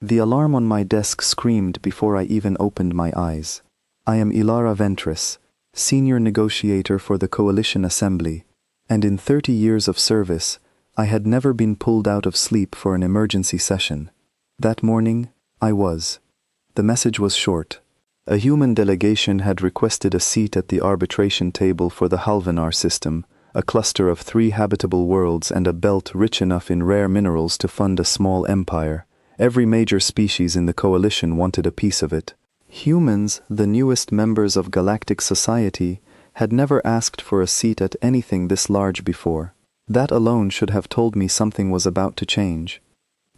The alarm on my desk screamed before I even opened my eyes. I am Ilara Ventris, Senior Negotiator for the Coalition Assembly, and in 30 years of service, I had never been pulled out of sleep for an emergency session. That morning, I was. The message was short. A human delegation had requested a seat at the arbitration table for the Halvanar system, a cluster of 3 habitable worlds and a belt rich enough in rare minerals to fund a small empire. Every major species in the coalition wanted a piece of it. Humans, the newest members of galactic society, had never asked for a seat at anything this large before. That alone should have told me something was about to change.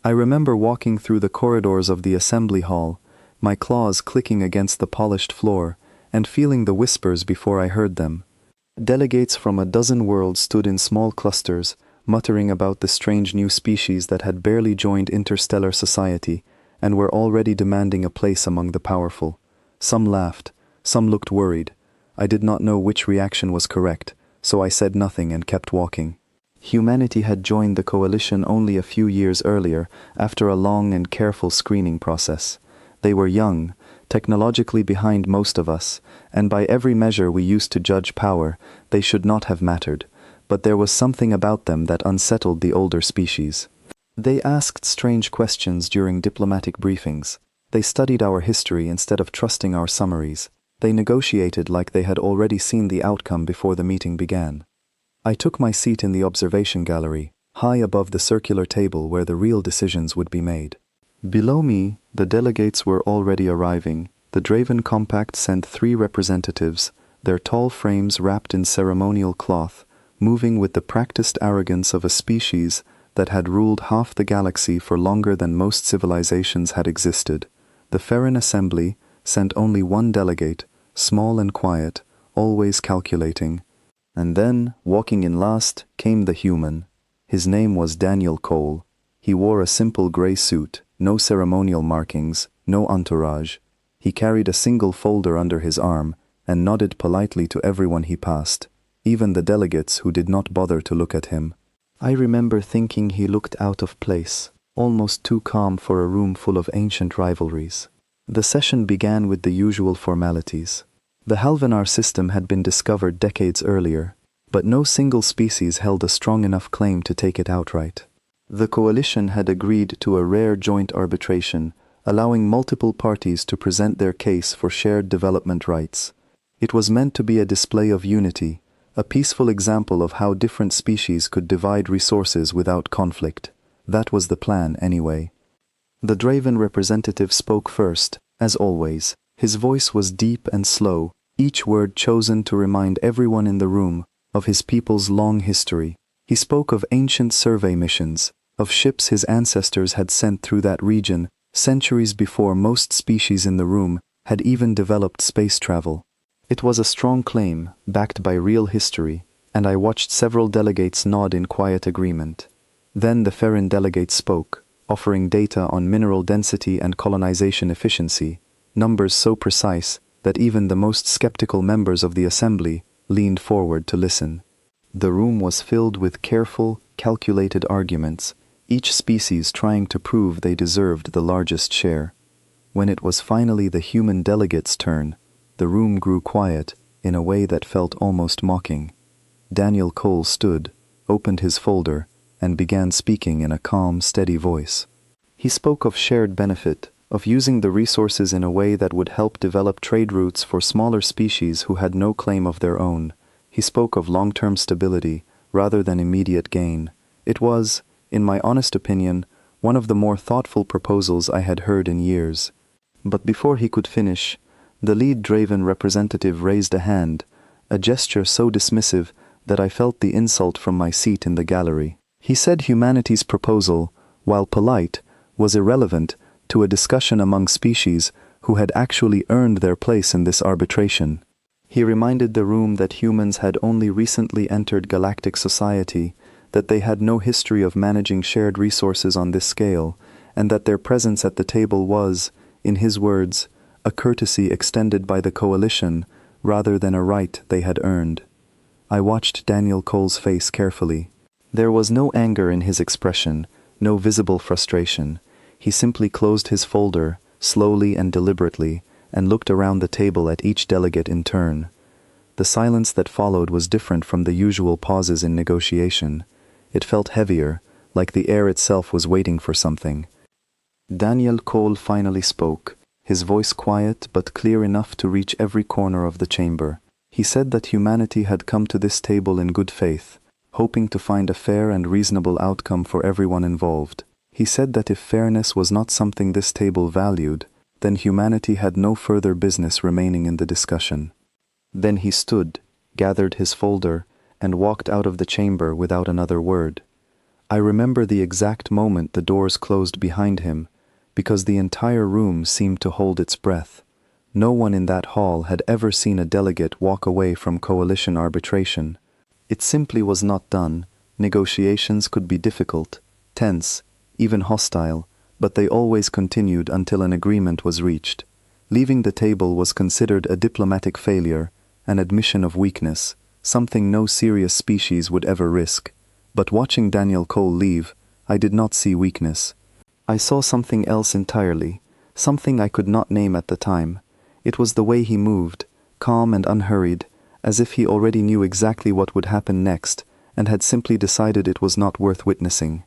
I remember walking through the corridors of the assembly hall, my claws clicking against the polished floor, and feeling the whispers before I heard them. Delegates from a dozen worlds stood in small clusters, muttering about the strange new species that had barely joined interstellar society and were already demanding a place among the powerful. Some laughed, some looked worried. I did not know which reaction was correct, so I said nothing and kept walking. Humanity had joined the coalition only a few years earlier, after a long and careful screening process. They were young, technologically behind most of us, and by every measure we used to judge power, they should not have mattered, but there was something about them that unsettled the older species. They asked strange questions during diplomatic briefings. They studied our history instead of trusting our summaries. They negotiated like they had already seen the outcome before the meeting began. I took my seat in the observation gallery, high above the circular table where the real decisions would be made. Below me, the delegates were already arriving. The Draven Compact sent 3 representatives, their tall frames wrapped in ceremonial cloth, moving with the practiced arrogance of a species that had ruled half the galaxy for longer than most civilizations had existed. The Ferran Assembly sent only 1 delegate, small and quiet, always calculating. And then, walking in last, came the human. His name was Daniel Cole. He wore a simple grey suit, no ceremonial markings, no entourage. He carried a single folder under his arm and nodded politely to everyone he passed, even the delegates who did not bother to look at him. I remember thinking he looked out of place, almost too calm for a room full of ancient rivalries. The session began with the usual formalities. The Halvanar system had been discovered decades earlier, but no single species held a strong enough claim to take it outright. The coalition had agreed to a rare joint arbitration, allowing multiple parties to present their case for shared development rights. It was meant to be a display of unity, a peaceful example of how different species could divide resources without conflict. That was the plan, anyway. The Draven representative spoke first, as always. His voice was deep and slow, each word chosen to remind everyone in the room of his people's long history. He spoke of ancient survey missions, of ships his ancestors had sent through that region centuries before most species in the room had even developed space travel. It was a strong claim, backed by real history, and I watched several delegates nod in quiet agreement. Then the Ferran delegate spoke, offering data on mineral density and colonization efficiency, numbers so precise that even the most skeptical members of the assembly leaned forward to listen. The room was filled with careful, calculated arguments, each species trying to prove they deserved the largest share. When it was finally the human delegate's turn, the room grew quiet in a way that felt almost mocking. Daniel Cole stood, opened his folder, and began speaking in a calm, steady voice. He spoke of shared benefit, of using the resources in a way that would help develop trade routes for smaller species who had no claim of their own. He spoke of long-term stability rather than immediate gain. It was, in my honest opinion, one of the more thoughtful proposals I had heard in years. But before he could finish, the lead Draven representative raised a hand, a gesture so dismissive that I felt the insult from my seat in the gallery. He said humanity's proposal, while polite, was irrelevant to a discussion among species who had actually earned their place in this arbitration. He reminded the room that humans had only recently entered galactic society, that they had no history of managing shared resources on this scale, and that their presence at the table was, in his words, a courtesy extended by the coalition rather than a right they had earned. I watched Daniel Cole's face carefully. There was no anger in his expression, no visible frustration. He simply closed his folder, slowly and deliberately, and looked around the table at each delegate in turn. The silence that followed was different from the usual pauses in negotiation. It felt heavier, like the air itself was waiting for something. Daniel Cole finally spoke, his voice quiet but clear enough to reach every corner of the chamber. He said that humanity had come to this table in good faith, hoping to find a fair and reasonable outcome for everyone involved. He said that if fairness was not something this table valued, then humanity had no further business remaining in the discussion. Then he stood, gathered his folder, and walked out of the chamber without another word. I remember the exact moment the doors closed behind him, because the entire room seemed to hold its breath. No one in that hall had ever seen a delegate walk away from coalition arbitration. It simply was not done. Negotiations could be difficult, tense, even hostile, but they always continued until an agreement was reached. Leaving the table was considered a diplomatic failure, an admission of weakness, something no serious species would ever risk. But watching Daniel Cole leave, I did not see weakness. I saw something else entirely, something I could not name at the time. It was the way he moved, calm and unhurried, as if he already knew exactly what would happen next and had simply decided it was not worth witnessing.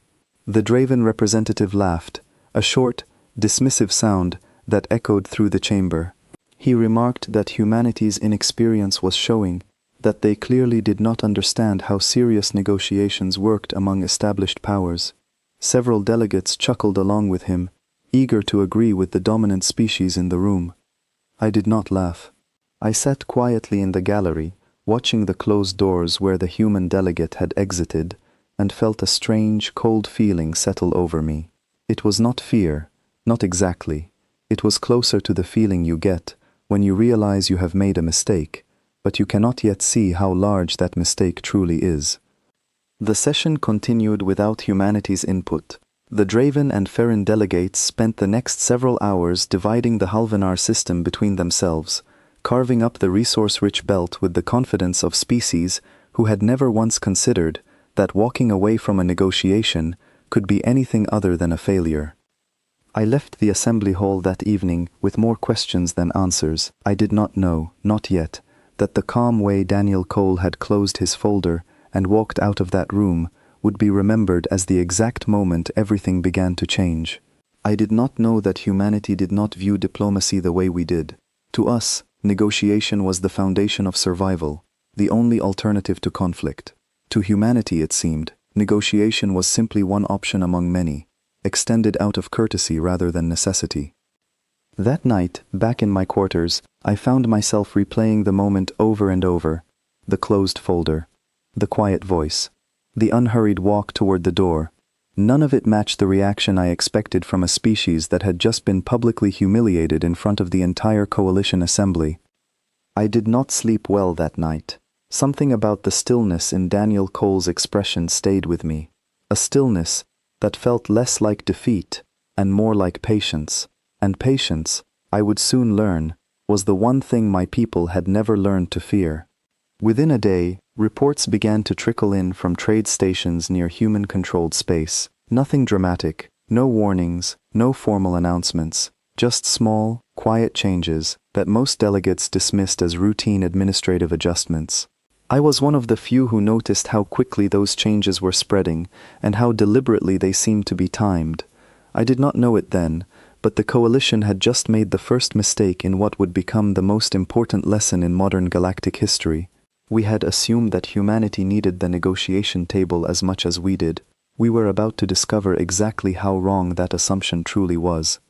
The Draven representative laughed, a short, dismissive sound that echoed through the chamber. He remarked that humanity's inexperience was showing, that they clearly did not understand how serious negotiations worked among established powers. Several delegates chuckled along with him, eager to agree with the dominant species in the room. I did not laugh. I sat quietly in the gallery, watching the closed doors where the human delegate had exited, and felt a strange, cold feeling settle over me. It was not fear, not exactly. It was closer to the feeling you get when you realize you have made a mistake, but you cannot yet see how large that mistake truly is. The session continued without humanity's input. The Draven and Ferrin delegates spent the next several hours dividing the Halvanar system between themselves, carving up the resource-rich belt with the confidence of species who had never once considered that walking away from a negotiation could be anything other than a failure. I left the assembly hall that evening with more questions than answers. I did not know, not yet, that the calm way Daniel Cole had closed his folder and walked out of that room would be remembered as the exact moment everything began to change. I did not know that humanity did not view diplomacy the way we did. To us, negotiation was the foundation of survival, the only alternative to conflict. To humanity, it seemed, negotiation was simply one option among many, extended out of courtesy rather than necessity. That night, back in my quarters, I found myself replaying the moment over and over. The closed folder, the quiet voice, the unhurried walk toward the door. None of it matched the reaction I expected from a species that had just been publicly humiliated in front of the entire coalition assembly. I did not sleep well that night. Something about the stillness in Daniel Cole's expression stayed with me. A stillness that felt less like defeat and more like patience. And patience, I would soon learn, was the one thing my people had never learned to fear. Within a day, reports began to trickle in from trade stations near human-controlled space. Nothing dramatic, no warnings, no formal announcements, just small, quiet changes that most delegates dismissed as routine administrative adjustments. I was one of the few who noticed how quickly those changes were spreading and how deliberately they seemed to be timed. I did not know it then, but the coalition had just made the first mistake in what would become the most important lesson in modern galactic history. We had assumed that humanity needed the negotiation table as much as we did. We were about to discover exactly how wrong that assumption truly was.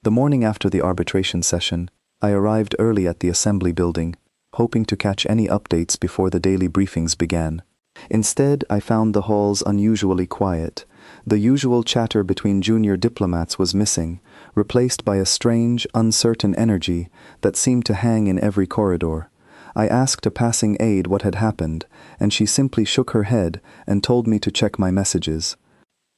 The morning after the arbitration session, I arrived early at the assembly building, hoping to catch any updates before the daily briefings began. Instead, I found the halls unusually quiet. The usual chatter between junior diplomats was missing, replaced by a strange, uncertain energy that seemed to hang in every corridor. I asked a passing aide what had happened, and she simply shook her head and told me to check my messages.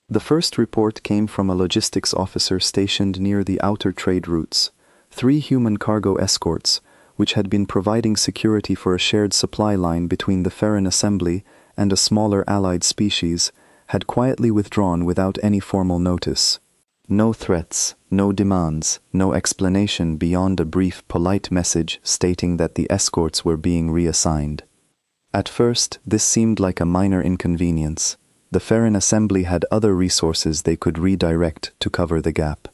The first report came from a logistics officer stationed near the outer trade routes. 3 human cargo escorts, which had been providing security for a shared supply line between the Ferrin Assembly and a smaller allied species, had quietly withdrawn without any formal notice. No threats, no demands, no explanation beyond a brief, polite message stating that the escorts were being reassigned. At first, this seemed like a minor inconvenience. The Farron Assembly had other resources they could redirect to cover the gap.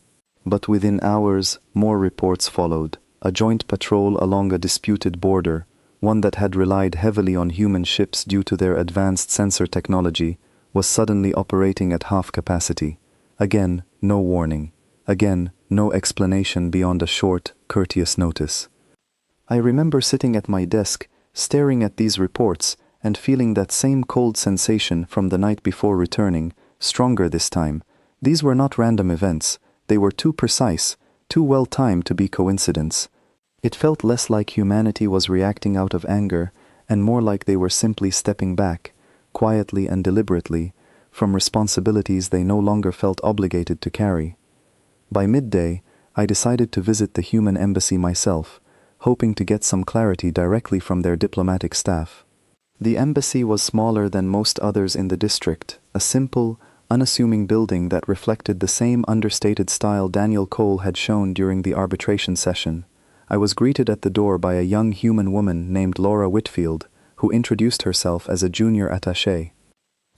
But within hours, more reports followed. A joint patrol along a disputed border, one that had relied heavily on human ships due to their advanced sensor technology, was suddenly operating at half capacity. Again, no warning. Again, no explanation beyond a short, courteous notice. I remember sitting at my desk, staring at these reports, and feeling that same cold sensation from the night before returning, stronger this time. These were not random events. They were too precise, too well timed to be coincidence. It felt less like humanity was reacting out of anger, and more like they were simply stepping back, quietly and deliberately, from responsibilities they no longer felt obligated to carry. By midday, I decided to visit the human embassy myself, hoping to get some clarity directly from their diplomatic staff. The embassy was smaller than most others in the district, a simple, unassuming building that reflected the same understated style Daniel Cole had shown during the arbitration session. I was greeted at the door by a young human woman named Laura Whitfield, who introduced herself as a junior attaché.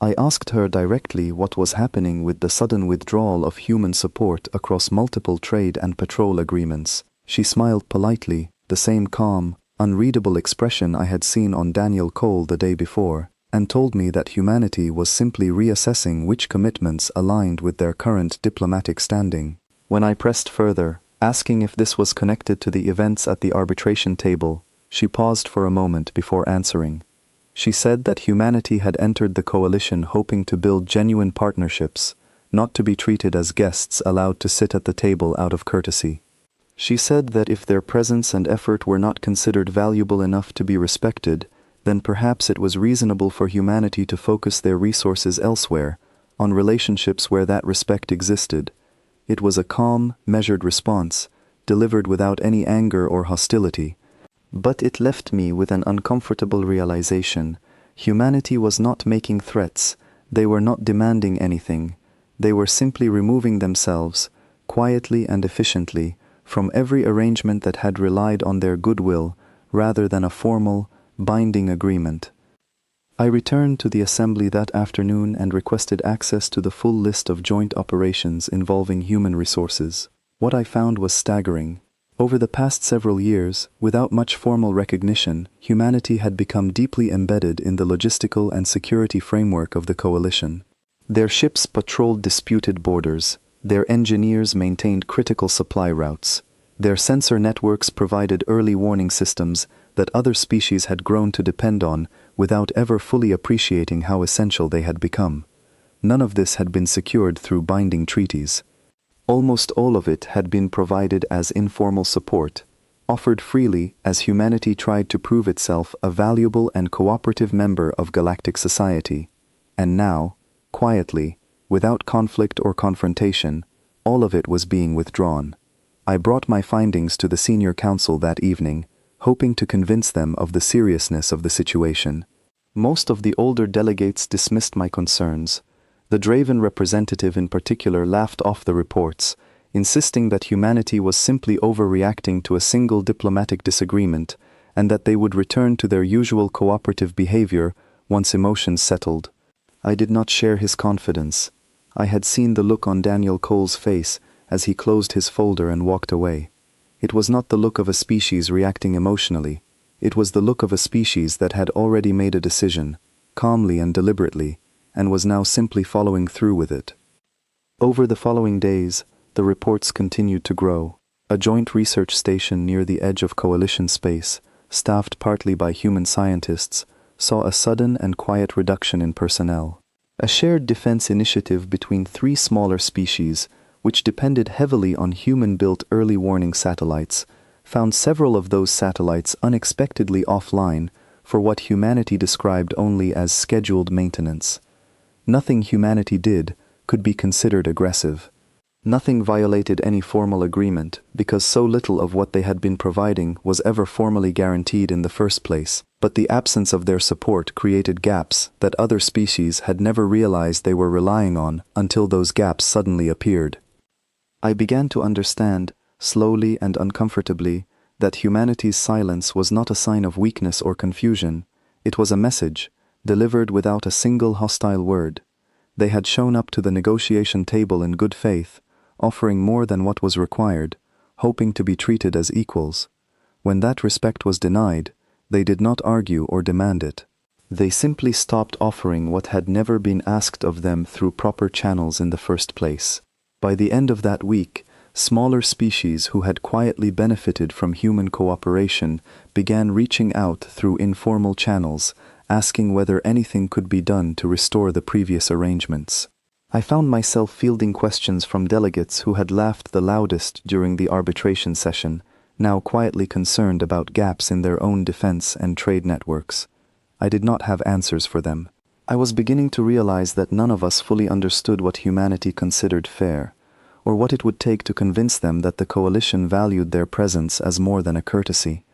I asked her directly what was happening with the sudden withdrawal of human support across multiple trade and patrol agreements. She smiled politely, the same calm, unreadable expression I had seen on Daniel Cole the day before, and told me that humanity was simply reassessing which commitments aligned with their current diplomatic standing. When I pressed further, asking if this was connected to the events at the arbitration table, she paused for a moment before answering. She said that humanity had entered the coalition hoping to build genuine partnerships, not to be treated as guests allowed to sit at the table out of courtesy. She said that if their presence and effort were not considered valuable enough to be respected, then perhaps it was reasonable for humanity to focus their resources elsewhere, on relationships where that respect existed. It was a calm, measured response, delivered without any anger or hostility. But it left me with an uncomfortable realization. Humanity was not making threats, they were not demanding anything. They were simply removing themselves, quietly and efficiently, from every arrangement that had relied on their goodwill rather than a formal, binding agreement. I returned to the assembly that afternoon and requested access to the full list of joint operations involving human resources. What I found was staggering. Over the past several years, without much formal recognition, humanity had become deeply embedded in the logistical and security framework of the coalition. Their ships patrolled disputed borders. Their engineers maintained critical supply routes. Their sensor networks provided early warning systems that other species had grown to depend on without ever fully appreciating how essential they had become. None of this had been secured through binding treaties. Almost all of it had been provided as informal support, offered freely as humanity tried to prove itself a valuable and cooperative member of galactic society. And now, quietly, without conflict or confrontation, all of it was being withdrawn. I brought my findings to the senior council that evening, hoping to convince them of the seriousness of the situation. Most of the older delegates dismissed my concerns. The Draven representative in particular laughed off the reports, insisting that humanity was simply overreacting to a single diplomatic disagreement and that they would return to their usual cooperative behavior once emotions settled. I did not share his confidence. I had seen the look on Daniel Cole's face as he closed his folder and walked away. It was not the look of a species reacting emotionally. It was the look of a species that had already made a decision, calmly and deliberately, and was now simply following through with it. Over the following days, the reports continued to grow. A joint research station near the edge of Coalition space, staffed partly by human scientists, saw a sudden and quiet reduction in personnel. A shared defense initiative between 3 smaller species, which depended heavily on human-built early warning satellites, found several of those satellites unexpectedly offline for what humanity described only as scheduled maintenance. Nothing humanity did could be considered aggressive. Nothing violated any formal agreement because so little of what they had been providing was ever formally guaranteed in the first place, but the absence of their support created gaps that other species had never realized they were relying on until those gaps suddenly appeared. I began to understand, slowly and uncomfortably, that humanity's silence was not a sign of weakness or confusion. It was a message, delivered without a single hostile word. They had shown up to the negotiation table in good faith, offering more than what was required, hoping to be treated as equals. When that respect was denied, they did not argue or demand it. They simply stopped offering what had never been asked of them through proper channels in the first place. By the end of that week, smaller species who had quietly benefited from human cooperation began reaching out through informal channels, asking whether anything could be done to restore the previous arrangements. I found myself fielding questions from delegates who had laughed the loudest during the arbitration session, now quietly concerned about gaps in their own defense and trade networks. I did not have answers for them. I was beginning to realize that none of us fully understood what humanity considered fair, or what it would take to convince them that the coalition valued their presence as more than a courtesy.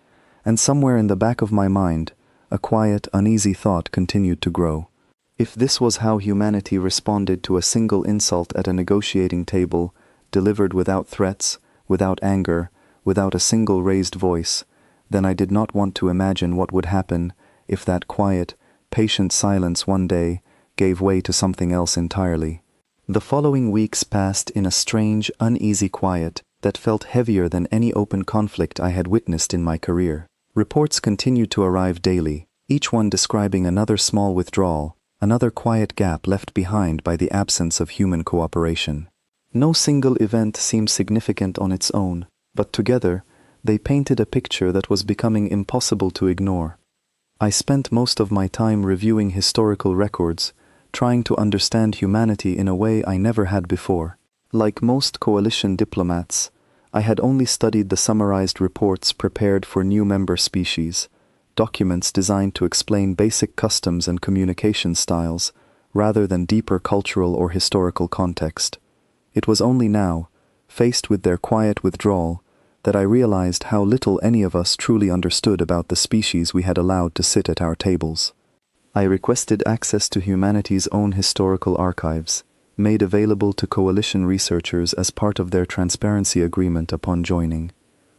And somewhere in the back of my mind, a quiet, uneasy thought continued to grow. If this was how humanity responded to a single insult at a negotiating table, delivered without threats, without anger, without a single raised voice, then I did not want to imagine what would happen if that quiet, patient silence one day gave way to something else entirely. The following weeks passed in a strange, uneasy quiet that felt heavier than any open conflict I had witnessed in my career. Reports continued to arrive daily, each one describing another small withdrawal, another quiet gap left behind by the absence of human cooperation. No single event seemed significant on its own, but together they painted a picture that was becoming impossible to ignore. I spent most of my time reviewing historical records, trying to understand humanity in a way I never had before. Like most coalition diplomats, I had only studied the summarized reports prepared for new member species, documents designed to explain basic customs and communication styles, rather than deeper cultural or historical context. It was only now, faced with their quiet withdrawal, that I realized how little any of us truly understood about the species we had allowed to sit at our tables. I requested access to humanity's own historical archives, made available to coalition researchers as part of their transparency agreement upon joining.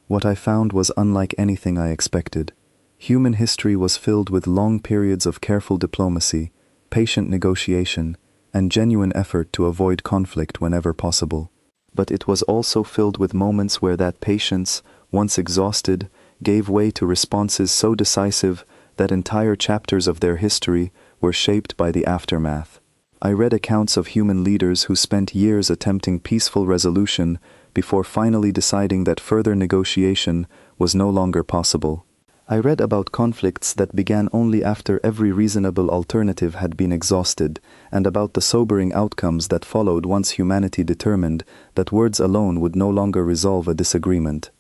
What I found was unlike anything I expected. Human history was filled with long periods of careful diplomacy, patient negotiation, and genuine effort to avoid conflict whenever possible. But it was also filled with moments where that patience, once exhausted, gave way to responses so decisive that entire chapters of their history were shaped by the aftermath. I read accounts of human leaders who spent years attempting peaceful resolution before finally deciding that further negotiation was no longer possible. I read about conflicts that began only after every reasonable alternative had been exhausted, and about the sobering outcomes that followed once humanity determined that words alone would no longer resolve a disagreement.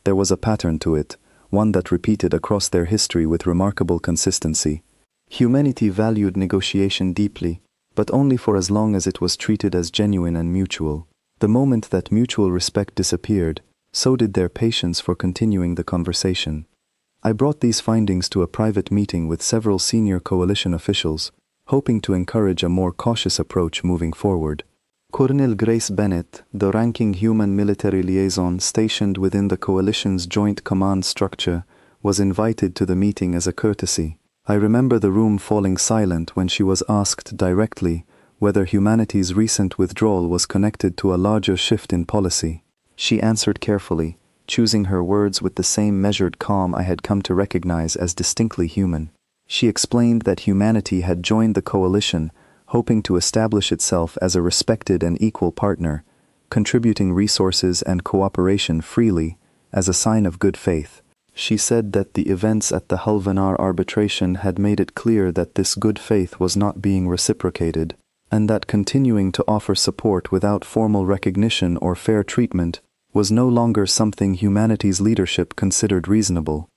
There was a pattern to it, one that repeated across their history with remarkable consistency. Humanity valued negotiation deeply, but only for as long as it was treated as genuine and mutual. The moment that mutual respect disappeared, so did their patience for continuing the conversation. I brought these findings to a private meeting with several senior coalition officials, hoping to encourage a more cautious approach moving forward. Colonel Grace Bennett, the ranking human military liaison stationed within the coalition's joint command structure, was invited to the meeting as a courtesy. I remember the room falling silent when she was asked directly whether humanity's recent withdrawal was connected to a larger shift in policy. She answered carefully, choosing her words with the same measured calm I had come to recognize as distinctly human. She explained that humanity had joined the coalition, hoping to establish itself as a respected and equal partner, contributing resources and cooperation freely as a sign of good faith. She said that the events at the Hulvanar arbitration had made it clear that this good faith was not being reciprocated, and that continuing to offer support without formal recognition or fair treatment was no longer something humanity's leadership considered reasonable.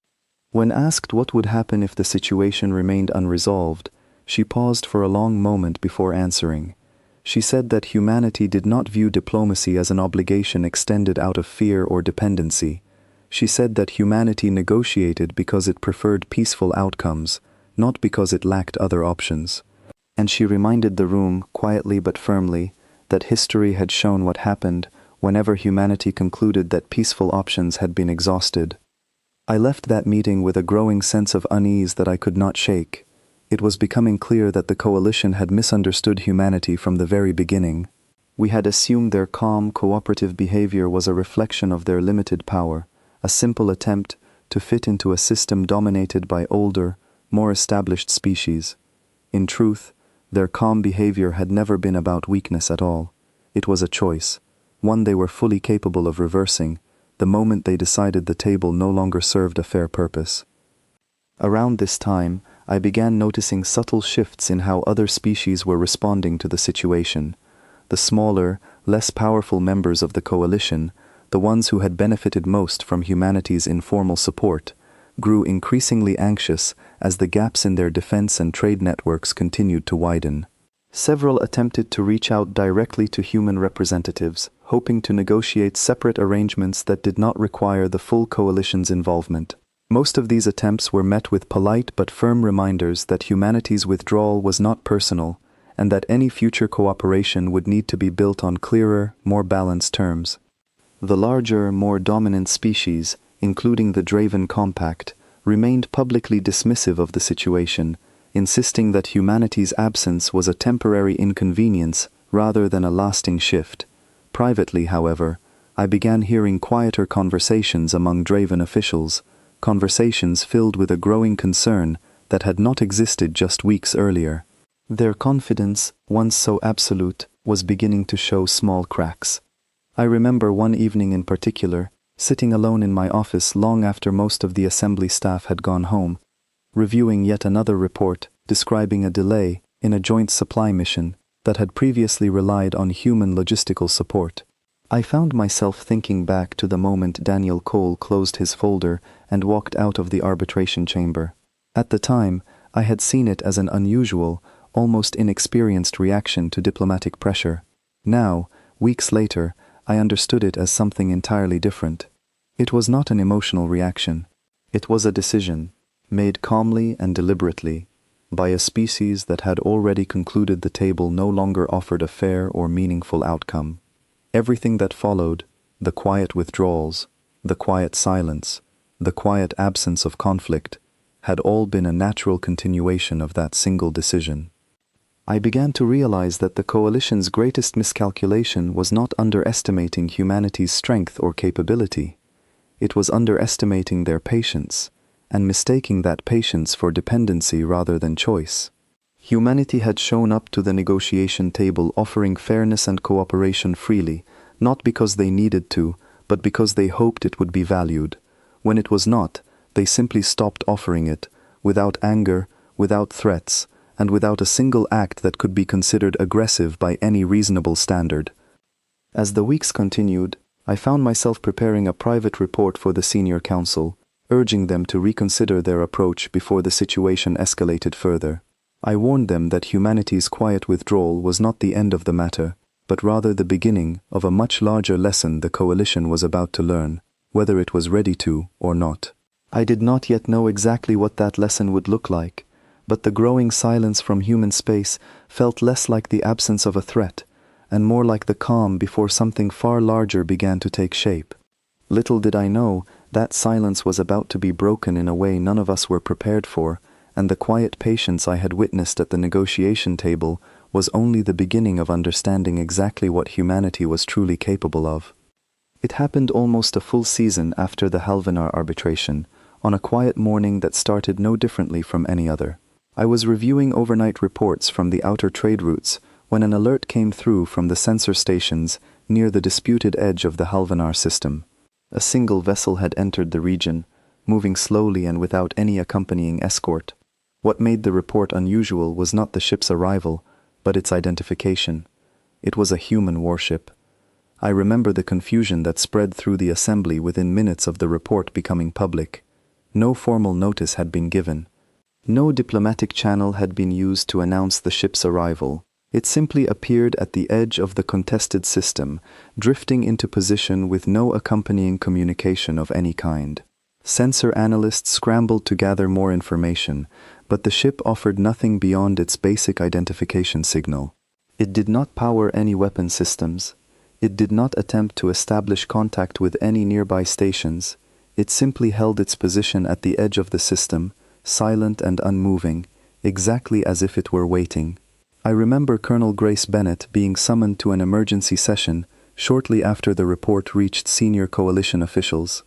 When asked what would happen if the situation remained unresolved, she paused for a long moment before answering. She said that humanity did not view diplomacy as an obligation extended out of fear or dependency. She said that humanity negotiated because it preferred peaceful outcomes, not because it lacked other options. And she reminded the room, quietly but firmly, that history had shown what happened whenever humanity concluded that peaceful options had been exhausted. I left that meeting with a growing sense of unease that I could not shake. It was becoming clear that the coalition had misunderstood humanity from the very beginning. We had assumed their calm, cooperative behavior was a reflection of their limited power, a simple attempt to fit into a system dominated by older, more established species. In truth, their calm behavior had never been about weakness at all. It was a choice, one they were fully capable of reversing, the moment they decided the table no longer served a fair purpose. Around this time, I began noticing subtle shifts in how other species were responding to the situation. The smaller, less powerful members of the coalition, the ones who had benefited most from humanity's informal support, grew increasingly anxious as the gaps in their defense and trade networks continued to widen. Several attempted to reach out directly to human representatives, hoping to negotiate separate arrangements that did not require the full coalition's involvement. Most of these attempts were met with polite but firm reminders that humanity's withdrawal was not personal, and that any future cooperation would need to be built on clearer, more balanced terms. The larger, more dominant species, including the Draven Compact, remained publicly dismissive of the situation, insisting that humanity's absence was a temporary inconvenience rather than a lasting shift. Privately, however, I began hearing quieter conversations among Draven officials, conversations filled with a growing concern that had not existed just weeks earlier. Their confidence, once so absolute, was beginning to show small cracks. I remember one evening in particular, sitting alone in my office long after most of the assembly staff had gone home, reviewing yet another report describing a delay in a joint supply mission that had previously relied on human logistical support. I found myself thinking back to the moment Daniel Cole closed his folder and walked out of the arbitration chamber. At the time, I had seen it as an unusual, almost inexperienced reaction to diplomatic pressure. Now, weeks later, I understood it as something entirely different. It was not an emotional reaction. It was a decision, made calmly and deliberately, by a species that had already concluded the table no longer offered a fair or meaningful outcome. Everything that followed, the quiet withdrawals, the quiet silence, the quiet absence of conflict, had all been a natural continuation of that single decision. I began to realize that the coalition's greatest miscalculation was not underestimating humanity's strength or capability. It was underestimating their patience, and mistaking that patience for dependency rather than choice. Humanity had shown up to the negotiation table offering fairness and cooperation freely, not because they needed to, but because they hoped it would be valued. When it was not, they simply stopped offering it, without anger, without threats, and without a single act that could be considered aggressive by any reasonable standard. As the weeks continued, I found myself preparing a private report for the senior council, urging them to reconsider their approach before the situation escalated further. I warned them that humanity's quiet withdrawal was not the end of the matter, but rather the beginning of a much larger lesson the coalition was about to learn, whether it was ready to or not. I did not yet know exactly what that lesson would look like, but the growing silence from human space felt less like the absence of a threat, and more like the calm before something far larger began to take shape. Little did I know, that silence was about to be broken in a way none of us were prepared for, and the quiet patience I had witnessed at the negotiation table was only the beginning of understanding exactly what humanity was truly capable of. It happened almost a full season after the Halvenar arbitration, on a quiet morning that started no differently from any other. I was reviewing overnight reports from the outer trade routes when an alert came through from the sensor stations near the disputed edge of the Halvenar system. A single vessel had entered the region, moving slowly and without any accompanying escort. What made the report unusual was not the ship's arrival, but its identification. It was a human warship. I remember the confusion that spread through the assembly within minutes of the report becoming public. No formal notice had been given. No diplomatic channel had been used to announce the ship's arrival. It simply appeared at the edge of the contested system, drifting into position with no accompanying communication of any kind. Sensor analysts scrambled to gather more information, but the ship offered nothing beyond its basic identification signal. It did not power any weapon systems. It did not attempt to establish contact with any nearby stations. It simply held its position at the edge of the system, silent and unmoving, exactly as if it were waiting. I remember Colonel Grace Bennett being summoned to an emergency session shortly after the report reached senior coalition officials.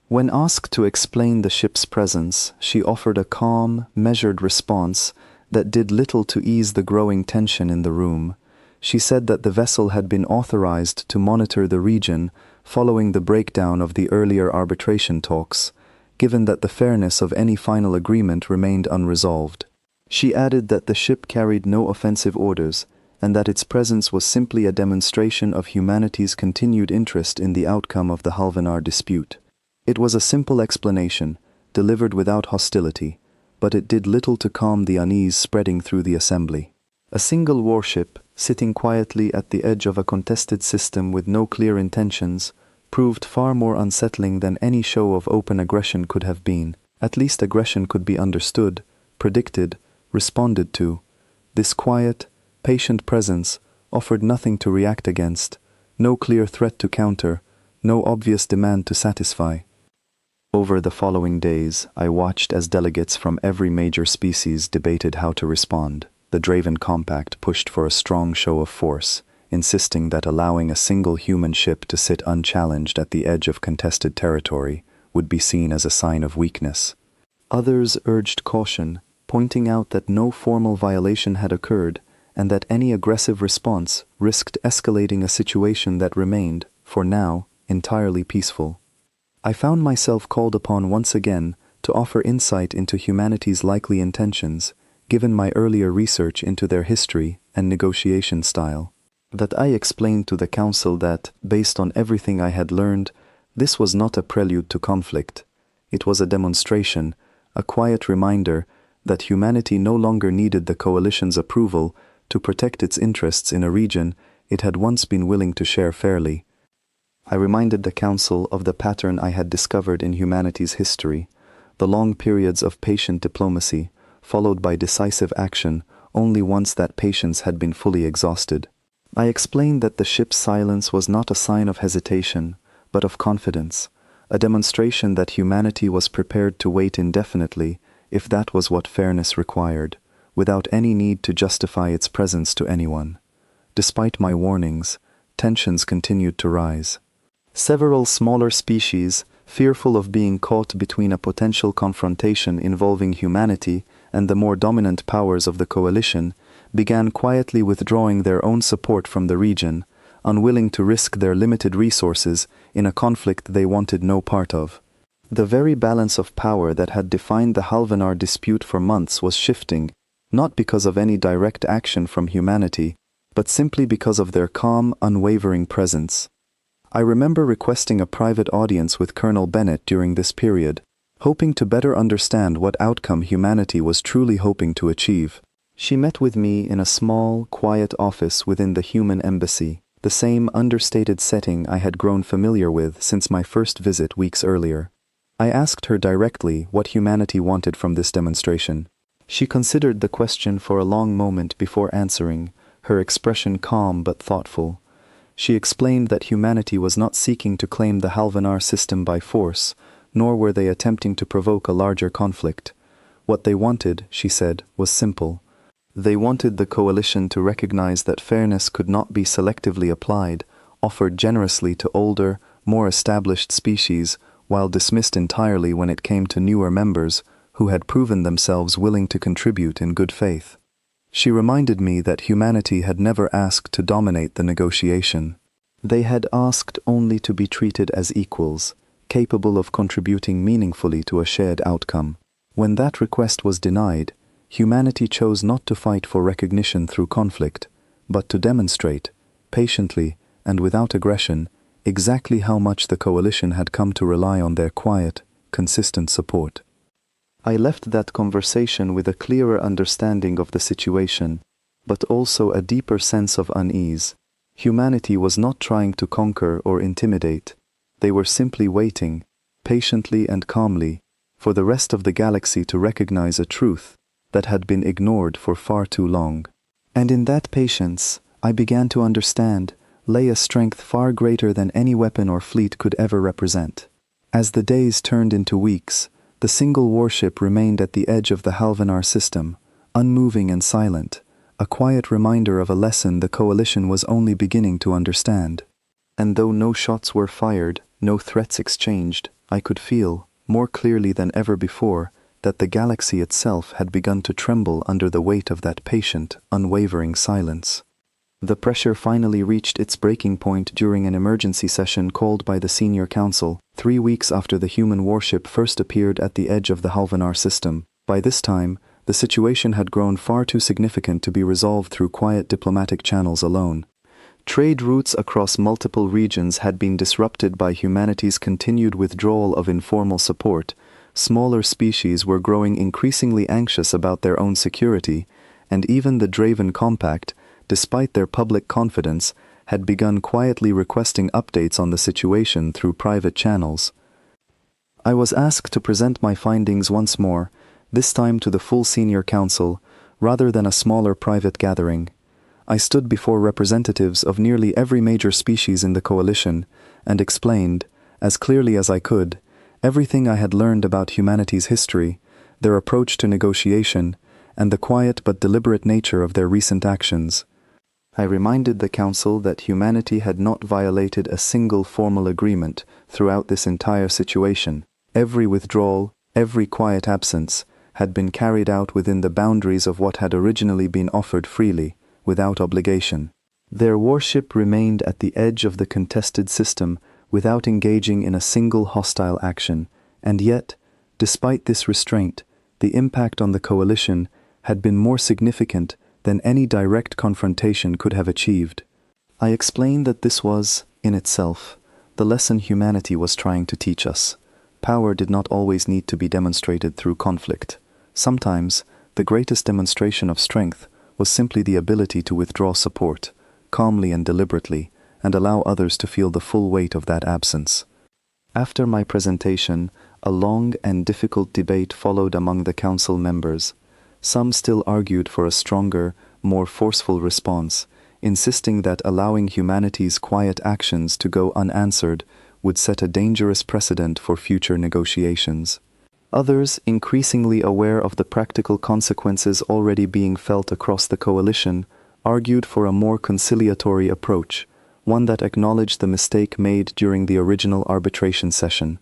When asked to explain the ship's presence, she offered a calm, measured response that did little to ease the growing tension in the room. She said that the vessel had been authorized to monitor the region following the breakdown of the earlier arbitration talks, given that the fairness of any final agreement remained unresolved. She added that the ship carried no offensive orders, and that its presence was simply a demonstration of humanity's continued interest in the outcome of the Halvanar dispute. It was a simple explanation, delivered without hostility, but it did little to calm the unease spreading through the assembly. A single warship, sitting quietly at the edge of a contested system with no clear intentions, proved far more unsettling than any show of open aggression could have been. At least aggression could be understood, predicted, responded to. This quiet, patient presence offered nothing to react against, no clear threat to counter, no obvious demand to satisfy. Over the following days, I watched as delegates from every major species debated how to respond. The Draven Compact pushed for a strong show of force, insisting that allowing a single human ship to sit unchallenged at the edge of contested territory would be seen as a sign of weakness. Others urged caution, pointing out that no formal violation had occurred and that any aggressive response risked escalating a situation that remained, for now, entirely peaceful. I found myself called upon once again to offer insight into humanity's likely intentions, given my earlier research into their history and negotiation style. That I explained to the Council that, based on everything I had learned, this was not a prelude to conflict. It was a demonstration, a quiet reminder that humanity no longer needed the Coalition's approval to protect its interests in a region it had once been willing to share fairly. I reminded the Council of the pattern I had discovered in humanity's history, the long periods of patient diplomacy, followed by decisive action only once that patience had been fully exhausted. I explained that the ship's silence was not a sign of hesitation, but of confidence, a demonstration that humanity was prepared to wait indefinitely if that was what fairness required, without any need to justify its presence to anyone. Despite my warnings, tensions continued to rise. Several smaller species, fearful of being caught between a potential confrontation involving humanity and the more dominant powers of the Coalition, began quietly withdrawing their own support from the region, unwilling to risk their limited resources in a conflict they wanted no part of. The very balance of power that had defined the Halvanar dispute for months was shifting, not because of any direct action from humanity, but simply because of their calm, unwavering presence. I remember requesting a private audience with Colonel Bennett during this period, hoping to better understand what outcome humanity was truly hoping to achieve. She met with me in a small, quiet office within the human embassy, the same understated setting I had grown familiar with since my first visit weeks earlier. I asked her directly what humanity wanted from this demonstration. She considered the question for a long moment before answering, her expression calm but thoughtful. She explained that humanity was not seeking to claim the Halvanar system by force, nor were they attempting to provoke a larger conflict. What they wanted, she said, was simple. They wanted the Coalition to recognize that fairness could not be selectively applied, offered generously to older, more established species, while dismissed entirely when it came to newer members who had proven themselves willing to contribute in good faith. She reminded me that humanity had never asked to dominate the negotiation. They had asked only to be treated as equals, capable of contributing meaningfully to a shared outcome. When that request was denied, humanity chose not to fight for recognition through conflict, but to demonstrate, patiently and without aggression, exactly how much the Coalition had come to rely on their quiet, consistent support. I left that conversation with a clearer understanding of the situation, but also a deeper sense of unease. Humanity was not trying to conquer or intimidate. They were simply waiting, patiently and calmly, for the rest of the galaxy to recognize a truth that had been ignored for far too long. And in that patience, I began to understand, lay a strength far greater than any weapon or fleet could ever represent. As the days turned into weeks, the single warship remained at the edge of the Halvanar system, unmoving and silent, a quiet reminder of a lesson the coalition was only beginning to understand. And though no shots were fired, no threats exchanged, I could feel, more clearly than ever before, that the galaxy itself had begun to tremble under the weight of that patient, unwavering silence. The pressure finally reached its breaking point during an emergency session called by the Senior Council, 3 weeks after the human warship first appeared at the edge of the Halvanar system. By this time, the situation had grown far too significant to be resolved through quiet diplomatic channels alone. Trade routes across multiple regions had been disrupted by humanity's continued withdrawal of informal support. Smaller species were growing increasingly anxious about their own security, and even the Draven Compact, despite their public confidence, had begun quietly requesting updates on the situation through private channels. I was asked to present my findings once more, this time to the full Senior Council, rather than a smaller private gathering. I stood before representatives of nearly every major species in the coalition and explained, as clearly as I could, everything I had learned about humanity's history, their approach to negotiation, and the quiet but deliberate nature of their recent actions. I reminded the Council that humanity had not violated a single formal agreement throughout this entire situation. Every withdrawal, every quiet absence, had been carried out within the boundaries of what had originally been offered freely, without obligation. Their warship remained at the edge of the contested system without engaging in a single hostile action, and yet, despite this restraint, the impact on the coalition had been more significant than any direct confrontation could have achieved. I explained that this was, in itself, the lesson humanity was trying to teach us. Power did not always need to be demonstrated through conflict. Sometimes, the greatest demonstration of strength was simply the ability to withdraw support, calmly and deliberately, and allow others to feel the full weight of that absence. After my presentation, a long and difficult debate followed among the Council members. Some still argued for a stronger, more forceful response, insisting that allowing humanity's quiet actions to go unanswered would set a dangerous precedent for future negotiations. Others, increasingly aware of the practical consequences already being felt across the coalition, argued for a more conciliatory approach, one that acknowledged the mistake made during the original arbitration session.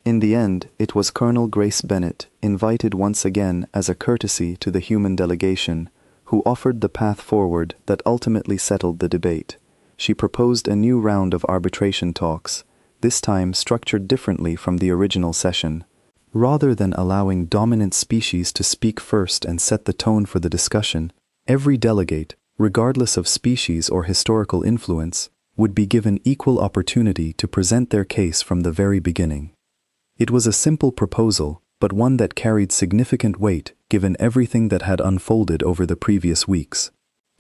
In the end, it was Colonel Grace Bennett, invited once again as a courtesy to the human delegation, who offered the path forward that ultimately settled the debate. She proposed a new round of arbitration talks, this time structured differently from the original session. Rather than allowing dominant species to speak first and set the tone for the discussion, every delegate, regardless of species or historical influence, would be given equal opportunity to present their case from the very beginning. It was a simple proposal, but one that carried significant weight given everything that had unfolded over the previous weeks.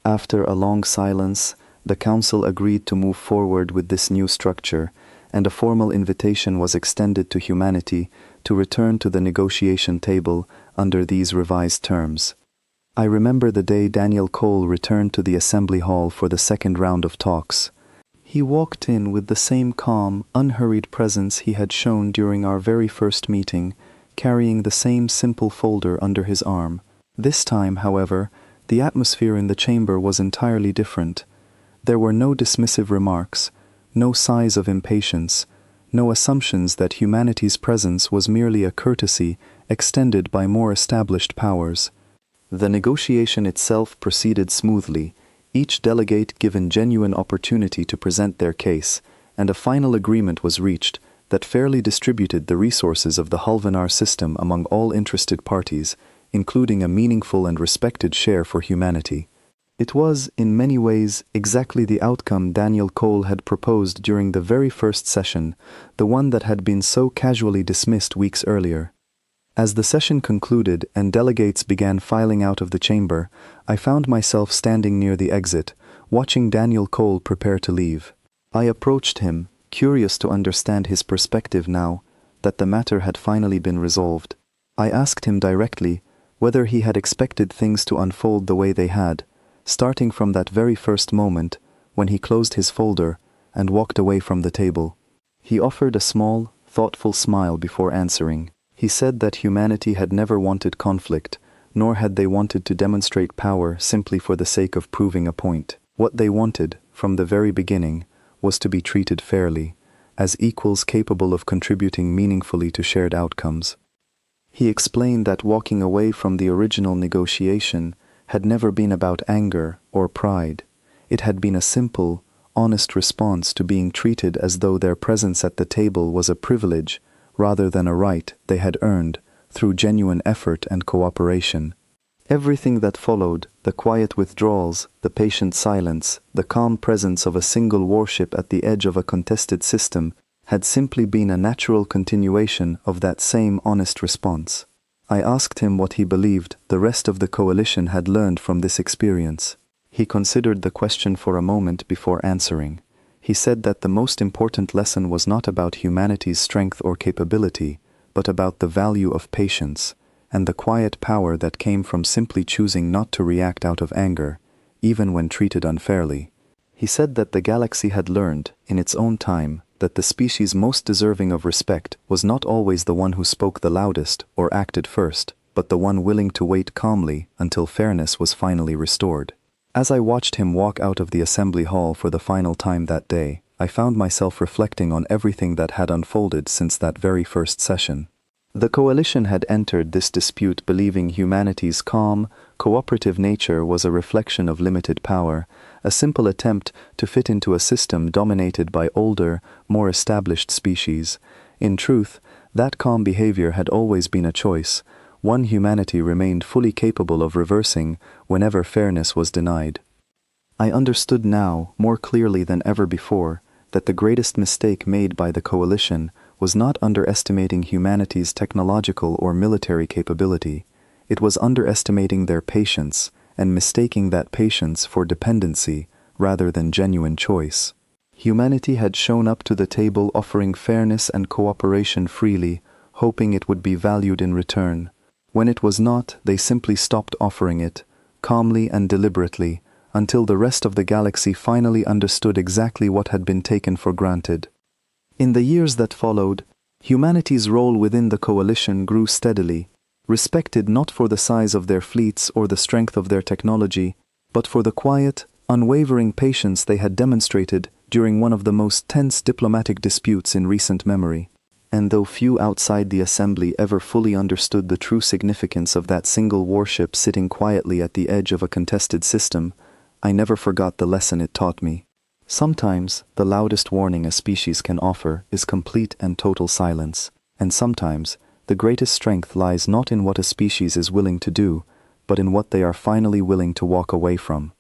After a long silence, the Council agreed to move forward with this new structure, and a formal invitation was extended to humanity to return to the negotiation table under these revised terms. I remember the day Daniel Cole returned to the assembly hall for the second round of talks. He walked in with the same calm, unhurried presence he had shown during our very first meeting, carrying the same simple folder under his arm. This time, however, the atmosphere in the chamber was entirely different. There were no dismissive remarks, no sighs of impatience, no assumptions that humanity's presence was merely a courtesy extended by more established powers. The negotiation itself proceeded smoothly, each delegate given genuine opportunity to present their case, and a final agreement was reached that fairly distributed the resources of the Halvanar system among all interested parties, including a meaningful and respected share for humanity. It was, in many ways, exactly the outcome Daniel Cole had proposed during the very first session, the one that had been so casually dismissed weeks earlier. As the session concluded and delegates began filing out of the chamber, I found myself standing near the exit, watching Daniel Cole prepare to leave. I approached him, curious to understand his perspective now that the matter had finally been resolved. I asked him directly whether he had expected things to unfold the way they had, starting from that very first moment when he closed his folder and walked away from the table. He offered a small, thoughtful smile before answering. He said that humanity had never wanted conflict, nor had they wanted to demonstrate power simply for the sake of proving a point. What they wanted, from the very beginning, was to be treated fairly, as equals capable of contributing meaningfully to shared outcomes. He explained that walking away from the original negotiation had never been about anger or pride. It had been a simple, honest response to being treated as though their presence at the table was a privilege rather than a right they had earned through genuine effort and cooperation. Everything that followed, the quiet withdrawals, the patient silence, the calm presence of a single warship at the edge of a contested system, had simply been a natural continuation of that same honest response. I asked him what he believed the rest of the coalition had learned from this experience. He considered the question for a moment before answering. He said that the most important lesson was not about humanity's strength or capability, but about the value of patience, and the quiet power that came from simply choosing not to react out of anger, even when treated unfairly. He said that the galaxy had learned, in its own time, that the species most deserving of respect was not always the one who spoke the loudest or acted first, but the one willing to wait calmly until fairness was finally restored. As I watched him walk out of the assembly hall for the final time that day, I found myself reflecting on everything that had unfolded since that very first session. The coalition had entered this dispute believing humanity's calm, cooperative nature was a reflection of limited power, a simple attempt to fit into a system dominated by older, more established species. In truth, that calm behavior had always been a choice, one humanity remained fully capable of reversing whenever fairness was denied. I understood now, more clearly than ever before, that the greatest mistake made by the coalition was not underestimating humanity's technological or military capability. It was underestimating their patience and mistaking that patience for dependency rather than genuine choice. Humanity had shown up to the table offering fairness and cooperation freely, hoping it would be valued in return. When it was not, they simply stopped offering it, calmly and deliberately, until the rest of the galaxy finally understood exactly what had been taken for granted. In the years that followed, humanity's role within the coalition grew steadily, respected not for the size of their fleets or the strength of their technology, but for the quiet, unwavering patience they had demonstrated during one of the most tense diplomatic disputes in recent memory. And though few outside the assembly ever fully understood the true significance of that single warship sitting quietly at the edge of a contested system, I never forgot the lesson it taught me. Sometimes, the loudest warning a species can offer is complete and total silence, and sometimes, the greatest strength lies not in what a species is willing to do, but in what they are finally willing to walk away from.